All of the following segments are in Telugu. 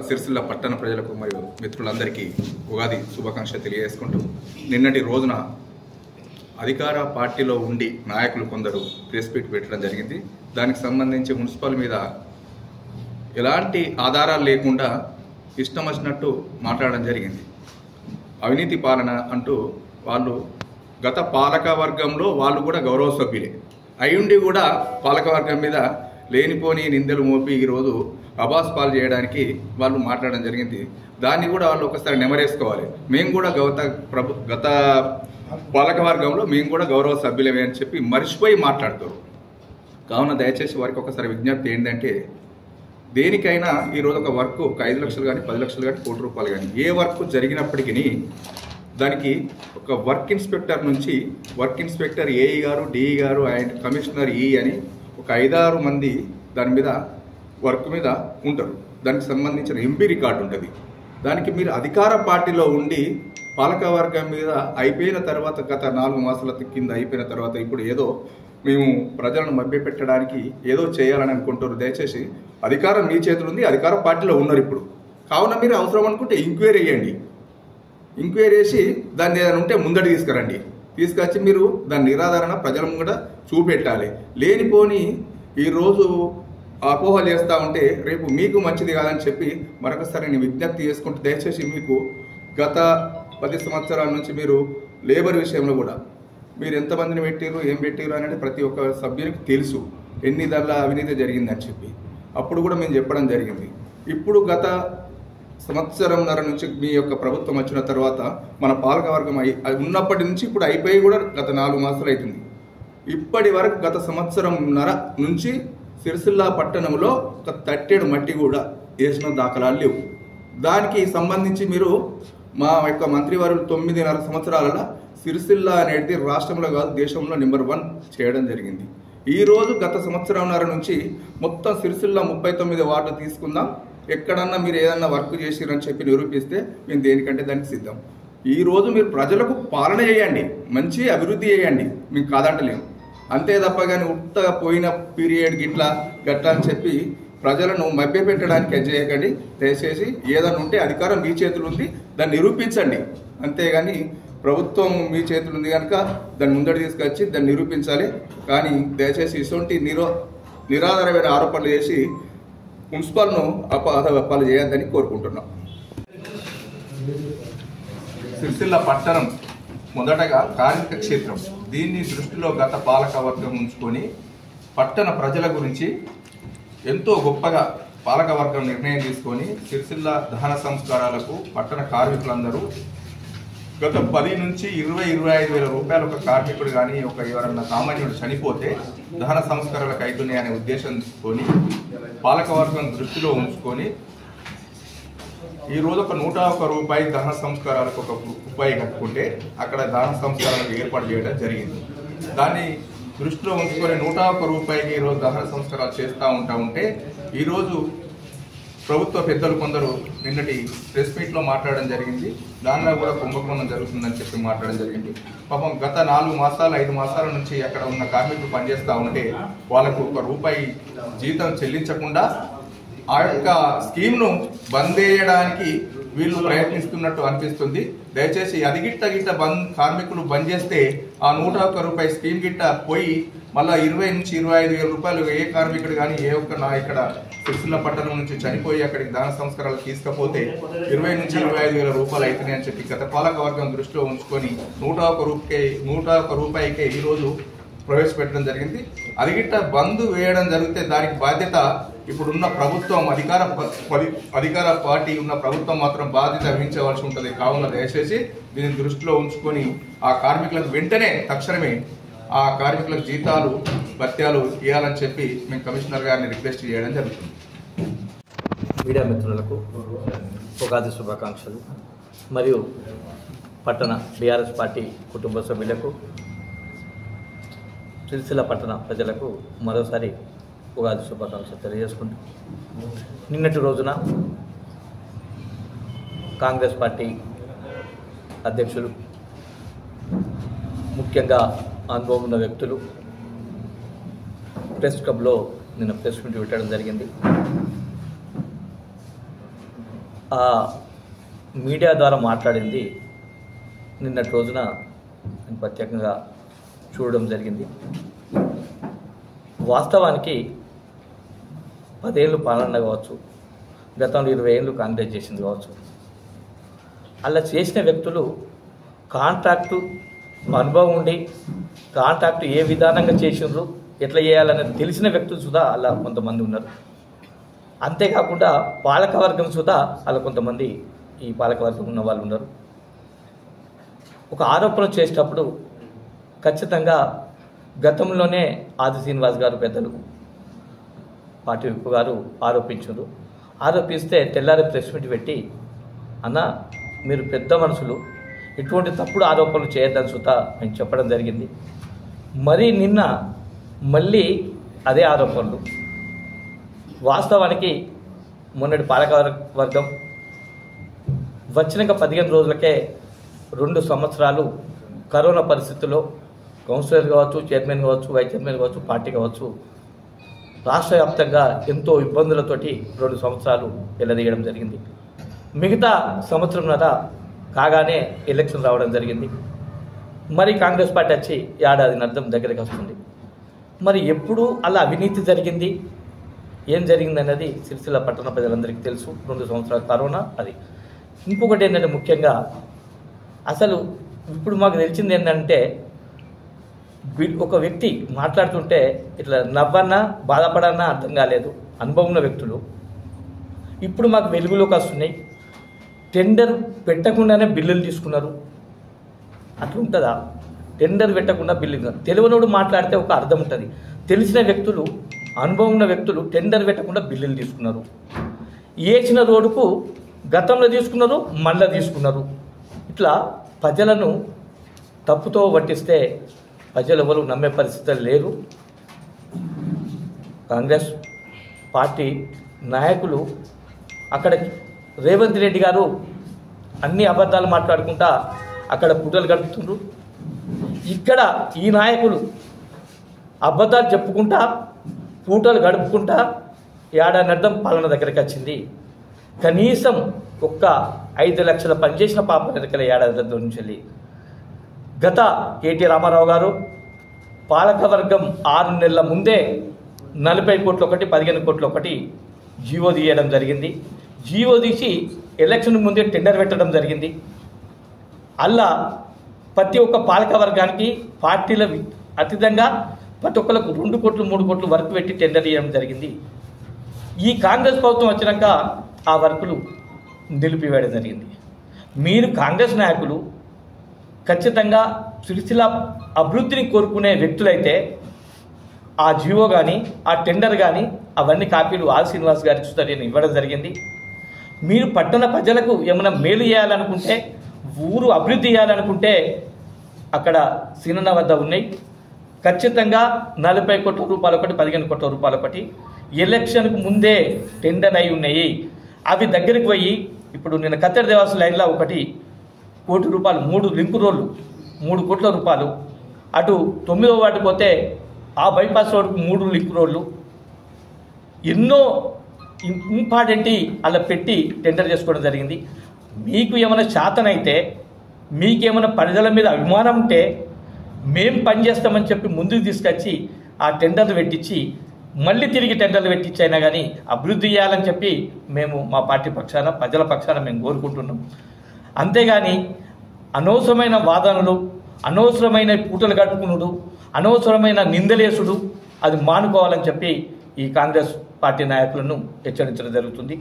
సిరిసిల్ల పట్టణ ప్రజలకు మరియు మిత్రులందరికీ ఉగాది శుభాకాంక్షలు తెలియజేసుకుంటూ నిన్నటి రోజున అధికార పార్టీలో ఉండి నాయకులు కొందరు ప్రెస్ మీట్ పెట్టడం జరిగింది. దానికి సంబంధించి మున్సిపల్ మీద ఎలాంటి ఆధారాలు లేకుండా ఇష్టం వచ్చినట్టు మాట్లాడడం జరిగింది. అవినీతి పాలన అంటూ వాళ్ళు గత పాలక వర్గంలో వాళ్ళు కూడా గౌరవ సభ్యులే అయ్యుండి కూడా పాలకవర్గం మీద లేనిపోని నిందలు మోపి ఈరోజు అబాస్ పాలు చేయడానికి వాళ్ళు మాట్లాడడం జరిగింది. దాన్ని కూడా వాళ్ళు ఒకసారి నెమరేసుకోవాలి. మేము కూడా గత పాలకవర్గంలో మేము కూడా గౌరవ సభ్యులమే అని చెప్పి మర్చిపోయి మాట్లాడతారు. కావున దయచేసి వారికి ఒకసారి విజ్ఞప్తి ఏంటంటే, దేనికైనా ఈరోజు ఒక వర్క్ ఒక 5 లక్షలు కానీ 10 లక్షలు కానీ కోటి రూపాయలు కానీ ఏ వర్క్ జరిగినప్పటికీ దానికి ఒక వర్క్ ఇన్స్పెక్టర్ నుంచి వర్క్ ఇన్స్పెక్టర్ ఏఈ గారు, డిఈ గారు అండ్ కమిషనర్ ఈ అని ఒక 5-6 మంది దాని మీద వర్క్ మీద ఉంటారు. దానికి సంబంధించిన ఎంపీ రికార్డు ఉంటుంది. దానికి మీరు అధికార పార్టీలో ఉండి పాలకవర్గం మీద అయిపోయిన తర్వాత గత 4 మాసాల కింద అయిపోయిన తర్వాత ఇప్పుడు ఏదో మేము ప్రజలను మభ్యపెట్టడానికి ఏదో చేయాలని అనుకుంటారు. దయచేసి అధికారం మీ చేతులు ఉంది, అధికార పార్టీలో ఉన్నారు ఇప్పుడు. కావున మీరు అవసరం అనుకుంటే ఎంక్వైరీ చేయండి. ఎంక్వైరీ చేసి దాన్ని ఏదైనా ఉంటే ముందడి తీసుకొచ్చి మీరు దాని నిరాధారణ ప్రజల ముంగట చూపెట్టాలి. లేనిపోని ఈరోజు అపోహలు చేస్తూ ఉంటే రేపు మీకు మంచిది కాదని చెప్పి మరొకసారి నేను విజ్ఞప్తి చేసుకుంటూ, దయచేసి మీకు గత 10 సంవత్సరాల నుంచి మీరు లేబర్ విషయంలో కూడా మీరు ఎంతమందిని పెట్టారు, ఏం పెట్టారు అనేది ప్రతి ఒక్క సభ్యునికి తెలుసు, ఎన్ని దానిలో అవినీతి జరిగిందని చెప్పి. అప్పుడు కూడా మేము చెప్పడం జరిగింది. ఇప్పుడు గత సంవత్సరంన్నర నుంచి మీ యొక్క ప్రభుత్వం వచ్చిన తర్వాత మన పాలకవర్గం ఉన్నప్పటి నుంచి ఇప్పుడు అయిపోయి కూడా గత 4 మాసాలు అవుతుంది. ఇప్పటి వరకు గత సంవత్సరంన్నర నుంచి సిరిసిల్ల పట్టణంలో ఒక తట్టెడు మట్టి కూడా వేసిన దాఖలాలు లేవు. దానికి సంబంధించి మీరు మా యొక్క మంత్రివర్యులు 9.5 సంవత్సరాలలో సిరిసిల్ల అనేది రాష్ట్రంలో కాదు దేశంలో నెంబర్ 1 చేయడం జరిగింది. ఈరోజు గత సంవత్సరంన్నర నుంచి మొత్తం సిరిసిల్ల 39 వార్డు తీసుకుందాం, ఎక్కడన్నా మీరు ఏదన్నా వర్క్ చేసిరని చెప్పి నిరూపిస్తే మేము దేనికంటే దానికి సిద్ధం. ఈరోజు మీరు ప్రజలకు పాలన చేయండి, మంచి అభివృద్ధి చేయండి, మేము కాదంటలేము. అంతే తప్ప కానీ ఉత్తగా పోయిన పీరియడ్ గట్లా అని చెప్పి ప్రజలను మభ్యపెట్టడానికి చేయకండి. దయచేసి ఏదైనా ఉంటే అధికారం మీ చేతులు ఉంది, దాన్ని నిరూపించండి. అంతేగాని ప్రభుత్వం మీ చేతులు ఉంది కనుక దాన్ని ముందడి తీసుకొచ్చి దాన్ని నిరూపించాలి. కానీ దయచేసి ఇటువంటి నిరాధారమైన ఆరోపణలు చేసి మున్సిపల్ను అపాలు చేయొద్దని కోరుకుంటున్నాం. సిరిసిల్ల పట్టణం మొదటగా కార్మిక క్షేత్రం. దీన్ని దృష్టిలో గత పాలక వర్గం ఉంచుకొని పట్టణ ప్రజల గురించి ఎంతో గొప్పగా పాలకవర్గం నిర్ణయం తీసుకొని సిరిసిల్ల దహన సంస్కారాలకు పట్టణ కార్మికులందరూ గత 10 నుంచి 20-25 వేల రూపాయలు ఒక కార్మికుడు కానీ ఎవరన్నా సామాన్యుడు చనిపోతే దహన సంస్కారాలకు అవుతున్నాయి అనే ఉద్దేశంతో పాలకవర్గం దృష్టిలో ఉంచుకొని ఈరోజు ఒక 101 రూపాయి దహన సంస్కారాలకు ఒక రూపాయి కట్టుకుంటే అక్కడ దహన సంస్కారాలకు ఏర్పాటు చేయడం జరిగింది. దాన్ని దృష్టిలో ఉంచుకొని 101 రూపాయికి ఈరోజు దహన సంస్కారాలు చేస్తూ ఉంటే ఈరోజు ప్రభుత్వ పెద్దలు కొందరు నిన్నటి ప్రెస్ మీట్లో మాట్లాడడం జరిగింది. దానిలో కూడా కుంభకోణం జరుగుతుందని చెప్పి మాట్లాడడం జరిగింది. పాపం గత 4 మాసాలు 5 మాసాల నుంచి అక్కడ ఉన్న కార్మికులు పనిచేస్తూ ఉంటే వాళ్ళకు 1 రూపాయి జీతం చెల్లించకుండా ఆ యొక్క స్కీమ్ను బంద్ చేయడానికి వీళ్ళు ప్రయత్నిస్తున్నట్టు అనిపిస్తుంది. దయచేసి అది గిట్ట కార్మికులు బంద్ చేస్తే ఆ 101 రూపాయి స్కీమ్ గిట్ట పోయి మళ్ళీ 20 నుంచి 25 వేల రూపాయలు ఏ కార్మికుడు కానీ ఏ ఒక్క ఇక్కడ సిరిసిల్ల పట్టణం నుంచి చనిపోయి అక్కడికి దాన సంస్కారాలు తీసుకపోతే 20 నుంచి 25 వేల రూపాయలు అవుతున్నాయి అని చెప్పి గత పాలక వర్గం దృష్టిలో ఉంచుకొని 101 రూపాయికే ఈరోజు ప్రవేశపెట్టడం జరిగింది. అది గిట్ట బంద్ వేయడం జరిగితే దానికి బాధ్యత ఇప్పుడున్న ప్రభుత్వం అధికార పార్టీ ఉన్న ప్రభుత్వం మాత్రం బాధ్యత వహించవలసి ఉంటుంది. కావున దయచేసి దీన్ని దృష్టిలో ఉంచుకొని ఆ కార్మికులకు వెంటనే తక్షణమే ఆ కార్మికులకు జీతాలు భత్యాలు ఇవ్వాలని చెప్పి మేము కమిషనర్ గారిని రిక్వెస్ట్ చేయడం జరుగుతుంది. మీడియా మిత్రులకు ఉగాది శుభాకాంక్షలు. మరియు పట్టణ బీఆర్ఎస్ పార్టీ కుటుంబ సభ్యులకు, సిరిసిల్ల పట్టణ ప్రజలకు మరోసారి ఉగాది శుభాకాంక్షలు తెలియజేసుకుంటూ, నిన్నటి రోజున కాంగ్రెస్ పార్టీ అధ్యక్షులు, ముఖ్యంగా అనుభవం ఉన్న వ్యక్తులు ప్రెస్ క్లబ్లో నిన్న ప్రెస్ మీట్ పెట్టడం జరిగింది. ఆ మీడియా ద్వారా మాట్లాడింది నిన్నటి రోజున నేను ప్రత్యేకంగా చూడడం జరిగింది. వాస్తవానికి 10 ఏళ్ళు పాలన కావచ్చు, గతంలో 20 ఏళ్ళు కాంగ్రెస్ చేసింది కావచ్చు, అలా చేసిన వ్యక్తులు కాంట్రాక్టు అనుభవం ఉండి కాంట్రాక్టు ఏ విధానంగా చేసిండ్రు, ఎట్లా చేయాలనేది తెలిసిన వ్యక్తులు సుధా అలా కొంతమంది ఉన్నారు. అంతేకాకుండా పాలకవర్గం సుధా అలా కొంతమంది ఈ పాలకవర్గం ఉన్న వాళ్ళు ఉన్నారు. ఒక ఆరోపణ చేసేటప్పుడు ఖచ్చితంగా గతంలోనే ఆది శ్రీనివాస్ గారు పెద్దలు పార్టీ విప్ గారు ఆరోపించారు. ఆరోపిస్తే తెల్లారి ప్రెస్ మీట్ పెట్టి, అన్న మీరు పెద్ద మనుషులు, ఇటువంటి తప్పుడు ఆరోపణలు చేయొద్దని సుతా మేము చెప్పడం జరిగింది. మరి నిన్న మళ్ళీ అదే ఆరోపణలు. వాస్తవానికి మొన్నటి పాలకవర్గం వచ్చినాక 15 రోజులకే 2 సంవత్సరాలు కరోనా పరిస్థితుల్లో కౌన్సిలర్ కావచ్చు, చైర్మన్ కావచ్చు, వైస్ చైర్మన్ కావచ్చు, పార్టీ కావచ్చు, రాష్ట్ర వ్యాప్తంగా ఎంతో ఇబ్బందులతోటి 2 సంవత్సరాలు వెళ్ళదీయడం జరిగింది. మిగతా సంవత్సరంన్నర కాగానే ఎలక్షన్ రావడం జరిగింది. మరి కాంగ్రెస్ పార్టీ వచ్చి ఏడాది అర్థం దగ్గరికి వస్తుంది. మరి ఎప్పుడు అలా అవినీతి జరిగింది, ఏం జరిగింది అన్నది సిరిసిల్ల పట్టణ ప్రజలందరికీ తెలుసు. 2 సంవత్సరాల కరోనా అది. ఇంకొకటి ఏంటంటే, ముఖ్యంగా అసలు ఇప్పుడు మాకు తెలిసింది ఏంటంటే, ఒక వ్యక్తి మాట్లాడుతుంటే ఇట్లా నవ్వన్నా బాధపడన్నా అర్థం కాలేదు. అనుభవం ఉన్న వ్యక్తులు ఇప్పుడు మాకు వెలుగులోకి వస్తున్నాయి. టెండర్ పెట్టకుండానే బిల్లులు తీసుకున్నారు. అట్లా ఉంటుందా? టెండర్ పెట్టకుండా బిల్లు, తెలియనోడు మాట్లాడితే ఒక అర్థం ఉంటుంది. తెలిసిన వ్యక్తులు, అనుభవం ఉన్న వ్యక్తులు టెండర్ పెట్టకుండా బిల్లులు తీసుకున్నారు. వేసిన రోడ్డుకు గతంలో తీసుకున్నారు, మళ్ళీ తీసుకున్నారు. ఇట్లా ప్రజలను తప్పుతో పట్టిస్తే ప్రజలు ఎవరు నమ్మే పరిస్థితులు లేరు. కాంగ్రెస్ పార్టీ నాయకులు అక్కడ రేవంత్ రెడ్డి గారు అన్ని అబద్ధాలు మాట్లాడుకుంటా అక్కడ పుటలు గడుపుతుండ్రు. ఇక్కడ ఈ నాయకులు అబద్ధాలు చెప్పుకుంటా పూటలు గడుపుకుంటా ఏడాది పాలన దగ్గరికి వచ్చింది. కనీసం ఒక్క 5 లక్షల పనిచేసిన పాప వెనకల ఏడాది నుంచి వెళ్ళి గత కేటీ రామారావు గారు పాలకవర్గం 6 నెలల ముందే 40 కోట్లు ఒకటి, 15 కోట్లు ఒకటి జీవో తీయడం జరిగింది. జీవో తీసి ఎలక్షన్ ముందే టెండర్ పెట్టడం జరిగింది. అలా ప్రతి ఒక్క పాలకవర్గానికి పార్టీల అతీతంగా ప్రతి ఒక్కరికి 2 కోట్లు 3 కోట్లు వర్క్ పెట్టి టెండర్ ఇవ్వడం జరిగింది. ఈ కాంగ్రెస్ ప్రభుత్వం వచ్చినాక ఆ వర్కులు నిలిపివేయడం జరిగింది. మీరు కాంగ్రెస్ నాయకులు ఖచ్చితంగా సిరిసిల్ల అభివృద్ధిని కోరుకునే వ్యక్తులైతే ఆ జీవో కానీ ఆ టెండర్ కానీ అవన్నీ కాపీలు ఆది శ్రీనివాస్ గారికి సుతని ఇవ్వడం జరిగింది. మీరు పట్టణ ప్రజలకు ఏమైనా మేలు చేయాలనుకుంటే, ఊరు అభివృద్ధి చేయాలనుకుంటే అక్కడ సీనన్న వద్ద ఉన్నాయి. ఖచ్చితంగా 40 కోట్ల రూపాయలు ఒకటి, 15 కోట్ల రూపాయలు ఒకటి ఎలక్షన్కు ముందే టెండర్ అయి ఉన్నాయి. అవి దగ్గరికి పోయి ఇప్పుడు నేను కత్తెర దేవాసు లైన్లో 1 కోటి రూపాయలు, 3 లింకు రోడ్లు 3 కోట్ల రూపాయలు, అటు 9వ వార్డు పోతే ఆ బైపాస్ రోడ్డుకు 3 లింక్ రోడ్లు, ఎన్నో ఇంపార్టెంట్ అలా పెట్టి టెండర్ చేసుకోవడం జరిగింది. మీకు ఏమైనా శాతనైతే, మీకేమైనా ప్రజల మీద అభిమానం ఉంటే మేము పనిచేస్తామని చెప్పి ముందుకు తీసుకొచ్చి ఆ టెండర్లు పెట్టించి మళ్ళీ తిరిగి టెండర్లు పెట్టించి అయినా కానీ అభివృద్ధి చేయాలని చెప్పి మేము మా పార్టీ పక్షాన, ప్రజల పక్షాన మేము కోరుకుంటున్నాం. అంతేగాని అనవసరమైన వాదనలు, అనవసరమైన పూటలు గడుపుకునుడు, అనవసరమైన నిందలేసుడు అది మానుకోవాలని చెప్పి ఈ కాంగ్రెస్ పార్టీ నాయకులను హెచ్చరించడం జరుగుతుంది.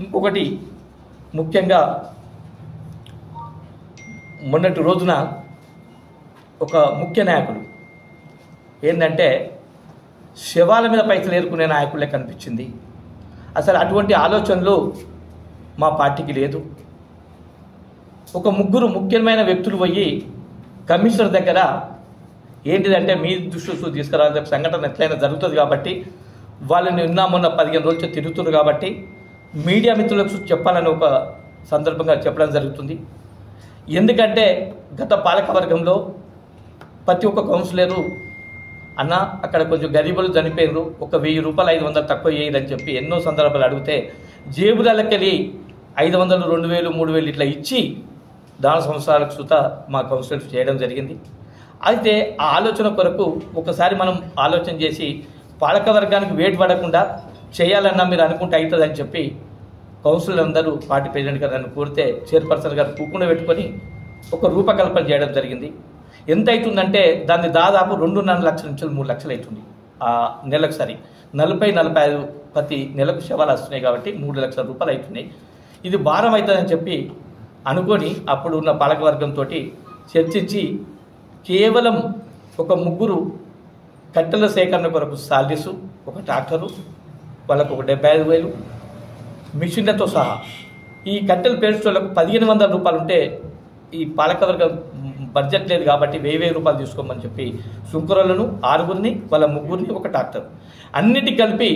ఇంకొకటి ముఖ్యంగా మొన్నటి రోజున ఒక ముఖ్య నాయకులు ఏంటంటే శవాల మీద పైసలు ఏరుకునే నాయకులే కనిపించింది. అసలు అటువంటి ఆలోచనలు మా పార్టీకి లేదు. ఒక ముగ్గురు ముఖ్యమైన వ్యక్తులు పోయి కమిషనర్ దగ్గర ఏంటిదంటే మీ దృష్టి తీసుకురావాల్సిన సంఘటన ఎట్లయినా జరుగుతుంది కాబట్టి వాళ్ళని మొన్న 15 రోజులు తిరుగుతున్నారు కాబట్టి మీడియా మిత్రులకు చెప్పాలని ఒక సందర్భంగా చెప్పడం జరుగుతుంది. ఎందుకంటే గత పాలకవర్గంలో ప్రతి ఒక్క కౌన్సిలరు అన్న అక్కడ కొంచెం గరీబులు చనిపోయారు, ఒక 1000 రూపాయలు 500 తక్కువ చేయదని చెప్పి ఎన్నో సందర్భాలు అడిగితే జేబులకెళ్ళి 500, 2000, 3000 ఇట్లా ఇచ్చి దాన సంవత్సరాలకు సుత మా కౌన్సిలర్స్ చేయడం జరిగింది. అయితే ఆ ఆలోచన కొరకు ఒకసారి మనం ఆలోచన చేసి పాలకవర్గానికి వేటు పడకుండా చేయాలన్నా మీరు అనుకుంటే అవుతుందని చెప్పి కౌన్సిలర్ అందరూ పార్టీ ప్రెసిడెంట్ గారు నన్ను కోరితే చైర్పర్సన్ గారు కూకుండా పెట్టుకొని ఒక రూపకల్పన చేయడం జరిగింది. ఎంత అవుతుందంటే దాన్ని దాదాపు 2.5 లక్షల నుంచి 3 లక్షలు అవుతుంది ఆ నెలకు. సరి 40-45 ప్రతి నెలకు శవాలు వస్తున్నాయి కాబట్టి 3 లక్షల రూపాయలు అవుతున్నాయి. ఇది భారం అవుతుందని చెప్పి అనుకొని అప్పుడు ఉన్న పాలకవర్గంతో చర్చించి కేవలం ఒక ముగ్గురు కట్టెల సేకరణ కొరకు సాలరీసు, ఒక ట్రాక్టరు, వాళ్ళకు ఒక 75,000 మిషన్లతో సహా ఈ కట్టెలు పేర్చులకు 1500 రూపాయలు ఉంటే ఈ పాలకవర్గం బడ్జెట్ లేదు కాబట్టి 1000 రూపాయలు తీసుకోమని చెప్పి సుంకరులను 6గురిని వాళ్ళ ముగ్గురిని ఒక ట్రాక్టర్ అన్నిటి కలిపి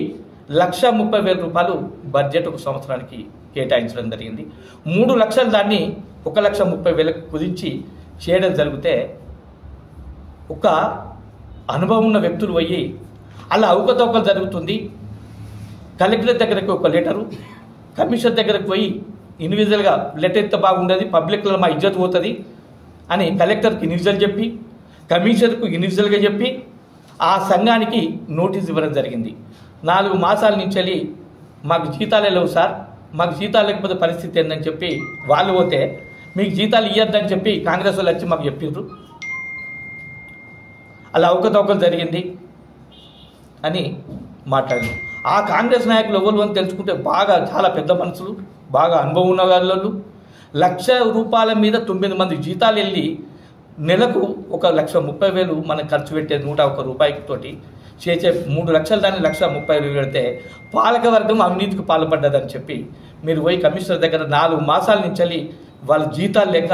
1,30,000 రూపాయలు బడ్జెట్ ఒక సంవత్సరానికి కేటాయించడం జరిగింది. 3 లక్షలు దాన్ని 1,30,000 కుదించి చేయడం జరిగితే ఒక అనుభవం ఉన్న వ్యక్తులు పోయి అలా అవకతవకలు జరుగుతుంది, కలెక్టర్ దగ్గరకు ఒక లెటరు, కమిషనర్ దగ్గరకు పోయి ఇండివిజువల్గా లెటర్ ఇస్తే బాగుండదు, పబ్లిక్లో మా ఇజ్జత్ పోతుంది అని కలెక్టర్కి ఇండివిజువల్ చెప్పి కమిషనర్కు ఇండివిజువల్గా చెప్పి ఆ సంఘానికి నోటీస్ ఇవ్వడం జరిగింది. 4 మాసాల నుంచి మాకు జీతాలే లేవు సార్, మాకు జీతాలు లేకపోతే పరిస్థితి ఏందని చెప్పి వాళ్ళు పోతే మీకు జీతాలు ఇవ్వద్దని చెప్పి కాంగ్రెస్ వాళ్ళు వచ్చి మాకు చెప్పిండ్రు. అలా అవకతవకలు జరిగింది అని మాట్లాడారు. ఆ కాంగ్రెస్ నాయకులు ఎవరు అని తెలుసుకుంటే బాగా చాలా పెద్ద మనుషులు, బాగా అనుభవం ఉన్న వాళ్ళు. 1,00,000 రూపాయల మీద 9 మంది జీతాలు వెళ్ళి నెలకు 1,30,000 మనం ఖర్చు పెట్టే 101 రూపాయలతోటి చేసే 3 లక్షలు దాన్ని 1,30,000 పెడితే పాలకవర్గం అవినీతికి పాల్పడ్డదని చెప్పి మీరు పోయి కమిషనర్ దగ్గర 4 మాసాల నుంచి వాళ్ళ జీతాలు లేక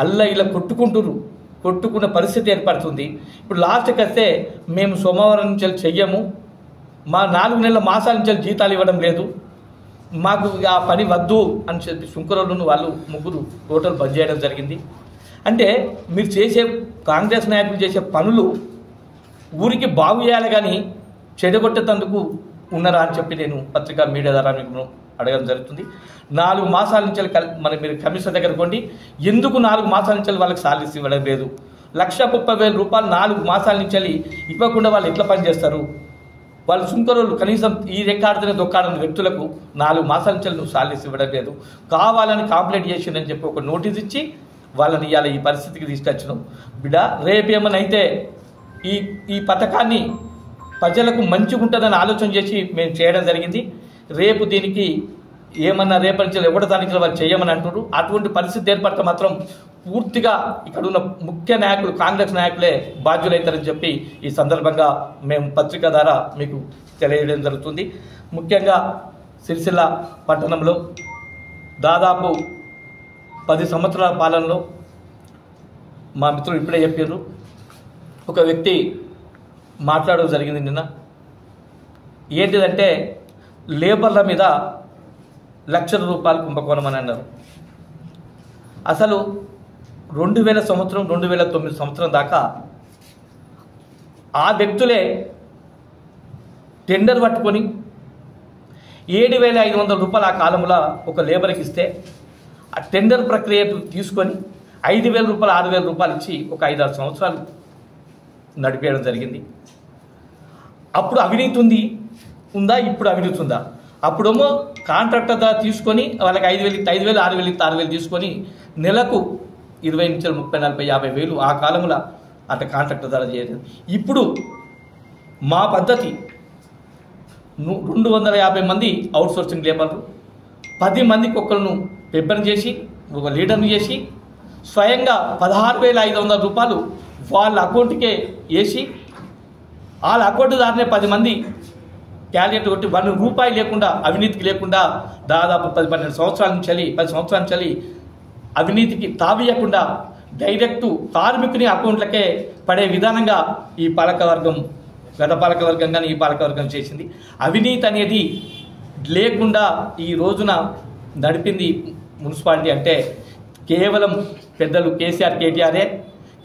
అల్ల ఇలా కొట్టుకున్న పరిస్థితి ఏర్పడుతుంది. ఇప్పుడు లాస్ట్కి వస్తే మేము సోమవారం నుంచి చెయ్యము, మా 4 నెలల మాసాల నుంచి జీతాలు ఇవ్వడం లేదు, మాకు ఆ పని వద్దు అని చెప్పి శుంకరులను వాళ్ళు ముగ్గురు టోటల్ బంద్ చేయడం జరిగింది. అంటే మీరు చేసే కాంగ్రెస్ నాయకులు చేసే పనులు ఊరికి బాగు చేయాలి కానీ చెడగొట్టేందుకు ఉన్నారా అని చెప్పి నేను పత్రికా మీడియా ద్వారా మీకు అడగడం జరుగుతుంది. 4 మాసాల నుంచి మీరు కమిషనర్ దగ్గర కొండి, ఎందుకు 4 మాసాల నుంచి వాళ్ళకి సాలరీస్ ఇవ్వడం లేదు? 1,30,000 రూపాయలు 4 మాసాల నుంచి ఇవ్వకుండా వాళ్ళు ఎట్లా పనిచేస్తారు? వాళ్ళు సుంకరులు కనీసం ఈ రెక్కాడితేనే దొక్కాడని వ్యక్తులకు 4 మాసాల నుంచి నువ్వు సాలరీస్ ఇవ్వడం లేదు, కావాలని కంప్లైంట్ చేసిందని చెప్పి ఒక నోటీస్ ఇచ్చి వాళ్ళని ఇవాళ ఈ పరిస్థితికి తీసుకొచ్చినాం. బిడ్డ రేపేమని అయితే ఈ పథకాన్ని ప్రజలకు మంచిగా ఉంటుందని ఆలోచన చేసి మేము చేయడం జరిగింది. రేపు దీనికి ఏమన్నా రేపటి నుంచి ఎవరి దానికి వాళ్ళు చేయమని అంటున్నారు. అటువంటి పరిస్థితి ఏర్పడితే మాత్రం పూర్తిగా ఇక్కడ ఉన్న ముఖ్య నాయకులు కాంగ్రెస్ నాయకులే బాధ్యులవుతారని చెప్పి ఈ సందర్భంగా మేము పత్రిక ద్వారా మీకు తెలియజేయడం జరుగుతుంది. ముఖ్యంగా సిరిసిల్ల పట్టణంలో దాదాపు 10 సంవత్సరాల పాలనలో మా మిత్రులు ఇప్పుడే చెప్పారు, ఒక వ్యక్తి మాట్లాడడం జరిగింది నిన్న. ఏంటిదంటే లేబర్ల మీద 1,00,000 రూపాయలు కుంభకోణం అని అన్నారు. అసలు 2000 సంవత్సరం 2009 సంవత్సరం దాకా ఆ వ్యక్తులే టెండర్ పట్టుకొని 7,500 రూపాయలు ఆ కాలంలో ఒక లేబర్కి ఇస్తే ఆ టెండర్ ప్రక్రియ తీసుకొని 5,000 రూపాయలు 6,000 రూపాయలు ఇచ్చి ఒక 5-6 సంవత్సరాలు నడిపేయడం జరిగింది. అప్పుడు అవినీతి ఉందా? ఇప్పుడు అవినీతి ఉందా? అప్పుడేమో కాంట్రాక్టర్ ద్వారా తీసుకొని వాళ్ళకి 5,000 5,000 6,000 6,000 తీసుకొని నెలకు 20 నుంచి 30, 40, 50,000 ఆ కాలంలో అట్లా కాంట్రాక్టర్ ద్వారా చేయలేదు. ఇప్పుడు మా పద్ధతి 250 మంది అవుట్ సోర్సింగ్ లేబర్లు, 10 మందికి ఒకరిని పెబ్బర్ చేసి ఒక లీడర్ని చేసి స్వయంగా 16,500 రూపాయలు వాళ్ళ అకౌంట్కే వేసి వాళ్ళ అకౌంట్ దారినే 10 మంది క్యాలిక్యులేట్ కొట్టి 1 రూపాయి లేకుండా అవినీతికి లేకుండా దాదాపు 10-12 సంవత్సరాల నుంచి 10 సంవత్సరాల నుంచి అవినీతికి తావీయకుండా డైరెక్టు కార్మికుని అకౌంట్లకే పడే విధానంగా ఈ పాలకవర్గం, గత పాలకవర్గం కానీ ఈ పాలకవర్గం చేసింది. అవినీతి అనేది లేకుండా ఈ రోజున నడిపింది మున్సిపాలిటీ అంటే కేవలం పెద్దలు కేసీఆర్, కేటీఆరే.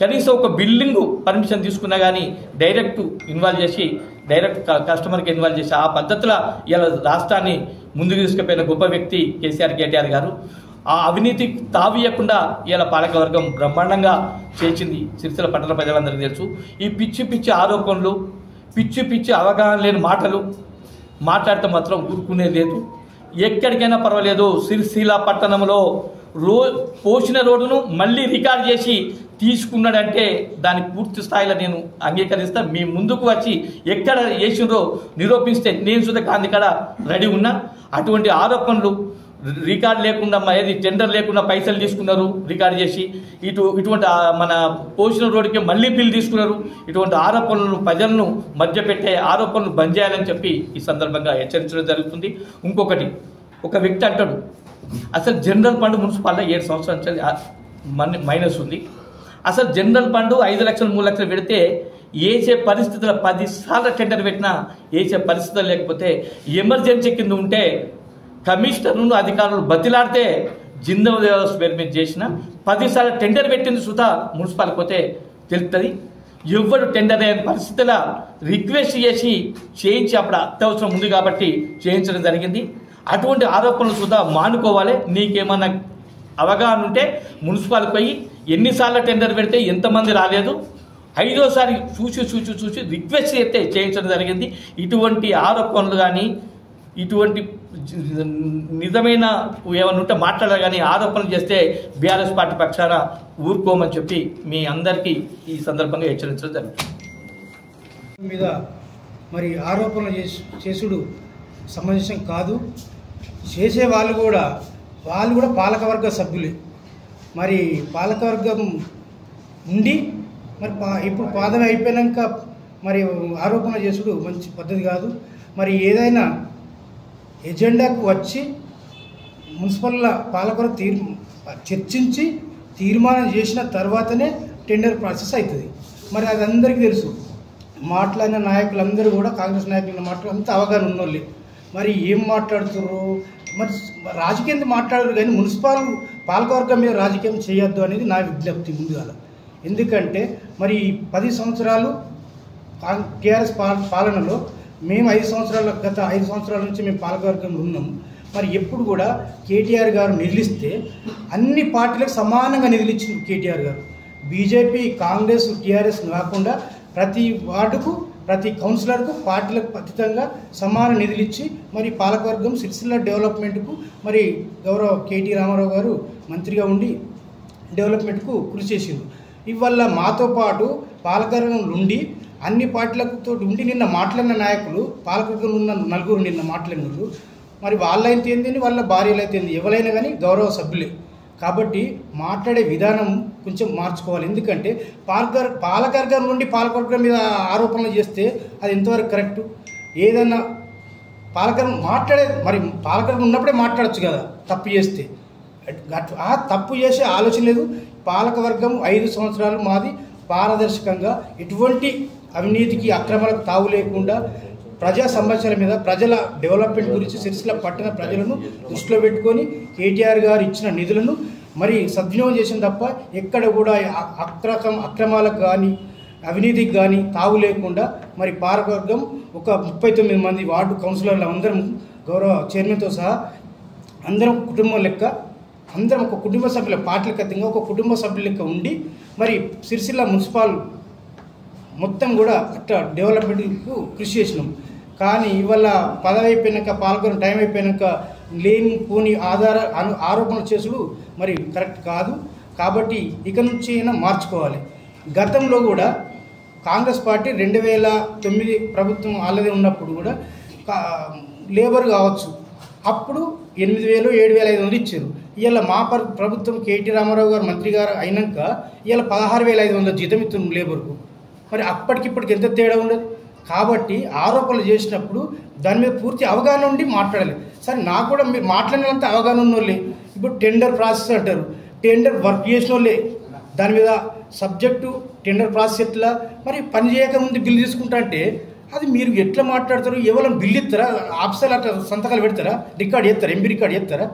కనీసం ఒక బిల్డింగు పర్మిషన్ తీసుకున్నా కానీ డైరెక్ట్ ఇన్వాల్వ్ చేసి, డైరెక్ట్ కస్టమర్కి ఇన్వాల్వ్ చేసి ఆ పద్ధతిలో ఇలా రాష్ట్రాన్ని ముందుకు తీసుకుపోయిన గొప్ప వ్యక్తి కేసీఆర్, కేటీఆర్ గారు. ఆ అవినీతి తావీయకుండా ఇలా పాలకవర్గం బ్రహ్మాండంగా చేసింది సిరిసిల్ల పట్టణ ప్రజలందరికీ తెలుసు. ఈ పిచ్చి పిచ్చి ఆరోపణలు, పిచ్చి పిచ్చి అవగాహన లేని మాటలు మాట్లాడితే మాత్రం ఊరుకునేది లేదు. ఎక్కడికైనా పర్వాలేదు, సిరిసిల్ల పట్టణంలో పోసిన రోడ్డును మళ్ళీ రికార్డ్ చేసి తీసుకున్నాడంటే దానికి పూర్తి స్థాయిలో నేను అంగీకరిస్తా. మీ ముందుకు వచ్చి ఎక్కడ వేసిండ్రో నిరూపిస్తే నేను సుధా గాంధీ కాడ రెడీ ఉన్నా. అటువంటి ఆరోపణలు రికార్డ్ లేకుండా, ఏది టెండర్ లేకుండా పైసలు తీసుకున్నారు రికార్డ్ చేసి, ఇటువంటి మన పోసిన రోడ్డుకి మళ్ళీ బిల్లు తీసుకున్నారు. ఇటువంటి ఆరోపణలను, ప్రజలను మధ్యపెట్టే ఆరోపణలు బంద్ చేయాలని చెప్పి ఈ సందర్భంగా హెచ్చరించడం జరుగుతుంది. ఇంకొకటి, ఒక వ్యక్తి అంటాడు అసలు జనరల్ ఫండ్ మున్సిపాలిటీ 7 సంవత్సరాల నుంచి మైనస్ ఉంది. అసలు జనరల్ ఫండ్ 5 లక్షలు 3 లక్షలు పెడితే వేసే పరిస్థితుల్లో 10 సార్లు టెండర్ పెట్టినా వేసే పరిస్థితులు లేకపోతే ఎమర్జెన్సీ కింద ఉంటే కమిషనర్ను అధికారులు బతిలాడితే జిందం వ్యవస్థ పేరు మీద చేసిన 10 సార్లు టెండర్ పెట్టింది సుతా మున్సిపాలిటీ పోతే తెలుస్తుంది. ఎవరు టెండర్ అయిన పరిస్థితుల్లో రిక్వెస్ట్ చేసి చేయించి అప్పుడు అత్యవసరం ఉంది కాబట్టి చేయించడం జరిగింది. అటువంటి ఆరోపణలు సుతా మానుకోవాలి. నీకేమన్నా అవగాహన ఉంటే మున్సిపాలిటీ పోయి ఎన్నిసార్లు టెండర్ పెడితే ఎంతమంది రాలేదు, 5వ సారి చూసి రిక్వెస్ట్ చేస్తే చేయించడం జరిగింది. ఇటువంటి ఆరోపణలు కానీ, ఇటువంటి నిజమైన ఏమైనా ఉంటే మాట్లాడాలి కానీ ఆరోపణలు చేస్తే బీఆర్ఎస్ పార్టీ పక్షాన ఊరుకోమని చెప్పి మీ అందరికీ ఈ సందర్భంగా హెచ్చరించడం జరుగుతుంది. మీద మరి ఆరోపణలు చేసుడు సమంజసం కాదు. చేసే వాళ్ళు కూడా పాలకవర్గ సభ్యులే. మరి పాలకవర్గం ఉండి మరి ఇప్పుడు పాదం అయిపోయాక మరి ఆరోపణ చేసుడు మంచి పద్ధతి కాదు. మరి ఏదైనా ఎజెండాకు వచ్చి మున్సిపల్ పాలకవర్గం చర్చించి తీర్మానం చేసిన తర్వాతనే టెండర్ ప్రాసెస్ అవుతుంది. మరి అది అందరికీ తెలుసు. మాట్లాడిన నాయకులందరూ కూడా, కాంగ్రెస్ నాయకుల మాటలు అంతా అవగాహన ఉన్నోళ్ళే. మరి ఏం మాట్లాడుతున్నారు, మరి రాజకీయం మాట్లాడరు కానీ పాలకవర్గం మీద రాజకీయం చేయొద్దు అనేది నా విజ్ఞప్తి ముందుగా. ఎందుకంటే మరి 10 సంవత్సరాలు టీఆర్ఎస్ పాలనలో మేము గత 5 సంవత్సరాల నుంచి మేము పాలకవర్గంలో ఉన్నాము. మరి ఎప్పుడు కూడా కేటీఆర్ గారు నిధులిస్తే అన్ని పార్టీలకు సమానంగా నిధులిచ్చింది కేటీఆర్ గారు. బీజేపీ, కాంగ్రెస్, టీఆర్ఎస్ కాకుండా ప్రతి వార్డుకు, ప్రతి కౌన్సిలర్కు పార్టీలకు అతీతంగా సమాన నిధులు ఇచ్చి మరి పాలకవర్గం సిరిసిల్ల డెవలప్మెంట్కు మరి గౌరవ కేటీ రామారావు గారు మంత్రిగా ఉండి డెవలప్మెంట్కు కృషి చేసింది. ఇవల్ల మాతో పాటు పాలకవర్గం నుండి అన్ని పార్టీలతో ఉండి నిన్న మాట్లాడిన నాయకులు, పాలకవర్గంలో ఉన్న 4 నిన్న మాట్లాడినారు. మరి వాళ్ళైతే ఏంది, వాళ్ళ భార్యలు అయితే ఏంది, ఎవరైనా కానీ గౌరవ సభ్యులే. కాబట్టి మాట్లాడే విధానం కొంచెం మార్చుకోవాలి. ఎందుకంటే పాలకవర్గం నుండి పాలకవర్గం మీద ఆరోపణలు చేస్తే అది ఎంతవరకు కరెక్టు? ఏదన్నా పాలకవర్గం మరి పాలకవర్గం ఉన్నప్పుడే మాట్లాడచ్చు కదా తప్పు చేస్తే. ఆ తప్పు చేసే ఆలోచన లేదు. పాలకవర్గం 5 సంవత్సరాలు మాది పారదర్శకంగా ఎటువంటి అవినీతికి, అక్రమాలకు తావు లేకుండా ప్రజా సమస్యల మీద, ప్రజల డెవలప్మెంట్ గురించి సిరిసిల్ల పట్టణ ప్రజలను దృష్టిలో పెట్టుకొని కేటీఆర్ గారు ఇచ్చిన నిధులను మరి సద్వినియోగం చేసిన తప్ప ఎక్కడ కూడా అక్రమాలకు కానీ, అవినీతికి కానీ తావు లేకుండా మరి పాలకవర్గం ఒక 39 మంది వార్డు కౌన్సిలర్లు అందరం, గౌరవ చైర్మన్తో సహా అందరం కుటుంబం లెక్క, అందరం ఒక కుటుంబ సభ్యుల, పార్టీలకు అతీతంగా ఒక కుటుంబ సభ్యుల లెక్క ఉండి మరి సిరిసిల్ల మున్సిపల్ మొత్తం కూడా అట్లా డెవలప్మెంట్కు కృషి చేసినాం. కానీ ఇవాళ పదవి అయిపోయినాక, పాల్గొన్న టైం అయిపోయినాక లేని పోని ఆరోపణలు చేసుడు మరి కరెక్ట్ కాదు. కాబట్టి ఇక నుంచి అయినా మార్చుకోవాలి. గతంలో కూడా కాంగ్రెస్ పార్టీ 2009 ప్రభుత్వం ఆల్రెడీ ఉన్నప్పుడు కూడా లేబర్ కావచ్చు, అప్పుడు 8,000 7,500 ఇచ్చారు. ఇవాళ మా ప్రభుత్వం కేటీ రామారావు గారు మంత్రి గారు అయినాక ఇవాళ 16,500 జీతం ఇస్తున్నాం లేబర్కు. మరి అప్పటికిప్పటికి ఎంత తేడా ఉండదు. కాబట్టి ఆరోపణలు చేసినప్పుడు దాని మీద పూర్తి అవగాహన ఉండి మాట్లాడాలి. సరే, నాకు కూడా మీరు మాట్లాడినంత అవగాహన ఉన్నోళ్ళే. ఇప్పుడు టెండర్ ప్రాసెస్ అంటారు. టెండర్ వర్క్ చేసిన వాళ్ళే దాని మీద సబ్జెక్టు టెండర్ ప్రాసెస్ ఎట్లా మరి పని చేయకముందు బిల్లు తీసుకుంటా అంటే అది మీరు ఎట్లా మాట్లాడతారు? ఎవరైనా బిల్లు ఇస్తారా? ఆఫీసర్లు అట్లా సంతకాలు పెడతారా? రికార్డ్ చేస్తారా? ఎంబీ రికార్డ్ చేస్తారా?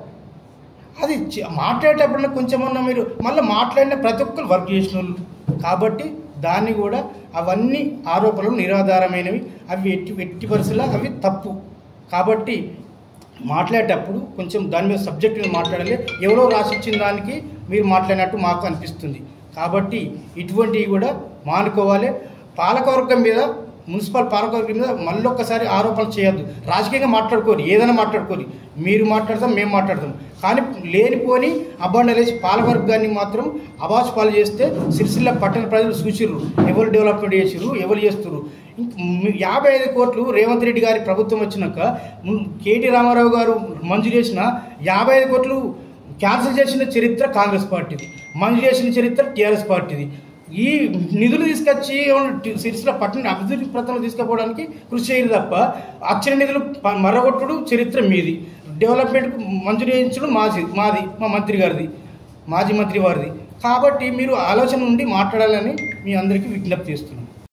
అది మాట్లాడేటప్పుడు కొంచెమన్నా మీరు మళ్ళీ మాట్లాడిన ప్రతి ఒక్కరు వర్క్ చేసిన వాళ్ళు కాబట్టి దాన్ని కూడా అవన్నీ ఆరోపణలు నిరాధారమైనవి, అవి ఎట్టి పరిస్థితుల్లో అవి తప్పు. కాబట్టి మాట్లాడేటప్పుడు కొంచెం దాని మీద సబ్జెక్ట్ మీద మాట్లాడాలి. ఎవరో రాసిచ్చిన దానికి మీరు మాట్లాడినట్టు మాకు అనిపిస్తుంది. కాబట్టి ఇటువంటివి కూడా మానుకోవాలి. పాలకవర్గం మీద, మున్సిపల్ పాలకవర్గం మీద మళ్ళీ ఒక్కసారి ఆరోపణలు చేయొద్దు. రాజకీయంగా మాట్లాడుకోరు, ఏదైనా మాట్లాడుకోరు, మీరు మాట్లాడతాం మేము మాట్లాడతాం, కానీ లేనిపోని అబ్బండలేసి పాలకవర్గాన్ని మాత్రం అవాసు పాలు చేస్తే సిరిసిల్ల పట్టణ ప్రజలు చూసిర్రు ఎవరు డెవలప్మెంట్ చేసిర్రు, ఎవరు చేస్తుర్రు. 55 కోట్లు రేవంత్ రెడ్డి గారి ప్రభుత్వం వచ్చినాక కేటీ రామారావు గారు మంజూరు చేసిన 55 కోట్లు క్యాన్సిల్ చేసిన చరిత్ర కాంగ్రెస్ పార్టీది, మంజూరు చేసిన చరిత్ర టీఆర్ఎస్ పార్టీది. ఈ నిధులు తీసుకొచ్చి సిరిసిల్ల పట్టణ అభివృద్ధి ప్రతంలో తీసుకుపోవడానికి కృషి చేయరు తప్ప వచ్చిన నిధులు మరగొట్టుడు చరిత్ర మీది. డెవలప్మెంట్కు మంజూరు చేయించడం మాది మా మంత్రి గారిది, మాజీ మంత్రి వారిది. కాబట్టి మీరు ఆలోచన నుండి మాట్లాడాలని మీ అందరికీ విజ్ఞప్తి చేస్తున్నాను.